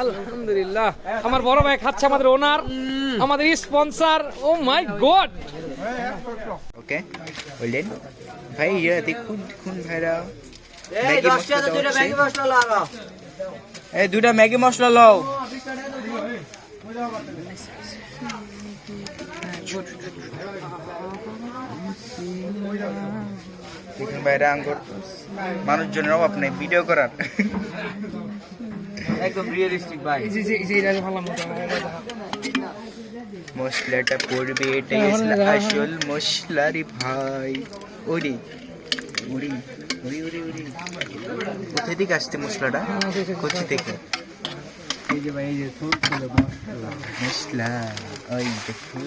আলহামদুলিল্লাহ আমার বড় ভাই খাচ্ছে, আমাদের ওনার, আমাদের স্পন্সর। ও মাই গড। ওকে বললেন ভাই, দেখুন দেখুন ভাইরা, দুটা ম্যাগি মশলা লও। দেখুন ভাইরা, আঙ্গুর মানুষজনের অভাব নেই ভিডিও করার, একদম রিয়েলিস্টিক ভাই। মশলাটা পড়বে, এটাই আসল মশলা রে ভাই। ওরে ওরে ওরে ওরে ওরে, কোথায় থেকে আসছে মশলাটা, কোথা থেকে? এই যে ভাই, এই যে মশলা, ওই দেখুন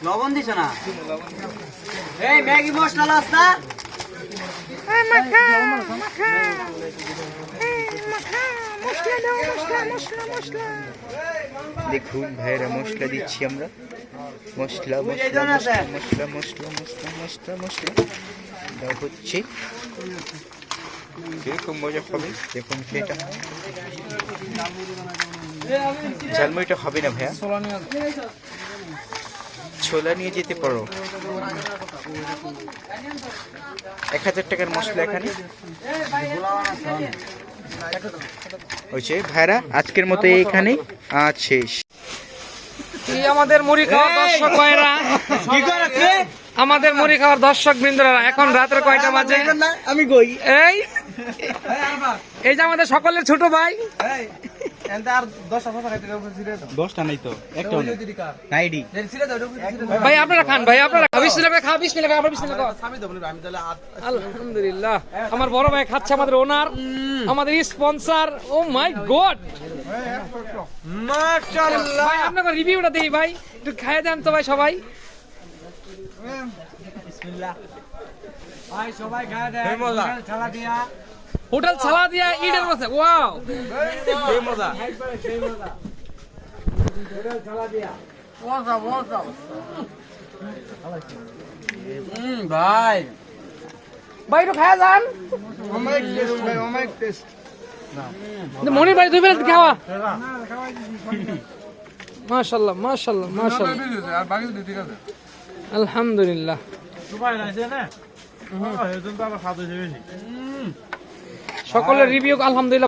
লবণ দিছ না? এই ম্যাগি মশলা লাস না? দেখুন ভাইরা, মশলা দিচ্ছি আমরা, মশলা মশলা মশলা মশলা মশলা মশলা মশলা মশলা দেওয়া হচ্ছে। যেরকম মজা হবে দেখুন, সেটা ঝালমুড়িটা হবে না ভাইয়া, ছোলা নিয়ে যেতে পারো। 1000 টাকার মশলা এখানে হয়েছে ভাইরা। আজকের মতো এখানে আছে। আমাদের মুড়ি খাওয়ার দর্শক ভাইরা, আমাদের মুড়ি খাওয়ার দর্শক বৃন্দরা, এখন রাতের কয়টা বাজে? আমি কই এই যে আমাদের সকলের ছোট ভাই, দশটা নাই তো, একটা নাইডি ভাই আপনারা খান, ভাই আপনারা খাওয়া। বিসমিল্লাহ। আলহামদুলিল্লাহ আমার বড় ভাই খাচ্ছে, আমাদের ওনার, আমাদের স্পন্সর। ও মাই গড, মাশাআল্লাহ। ভাই আপনাকে রিভিউটা দেই ভাই, একটু খাইয়ে দেন তো ভাই সবাই। বিসমিল্লাহ ভাই, সবাই খায় দেন। ছালা দিয়া, হোটেল ছালা দিয়া ইডের মধ্যে। ওয়াও, সেই মজা, সেই মজা। হোটেল ছালা দিয়া মজা মজা। ভাই ভাই একটু খায়া যান। অনেক টেস্ট ভাই, অনেক টেস্ট। মনির ভাই 2 প্লেট খাওয়া। মাশাআল্লাহ মাশাআল্লাহ মাশাআল্লাহ, আর বাকি ঠিক আছে আলহামদুলিল্লাহ। সুপার আছে না? হ্যাঁ, এজন্য তো আবার স্বাদ হয়েছে বেশি। সকলের রিভিউ আলহামদুলিল্লাহ।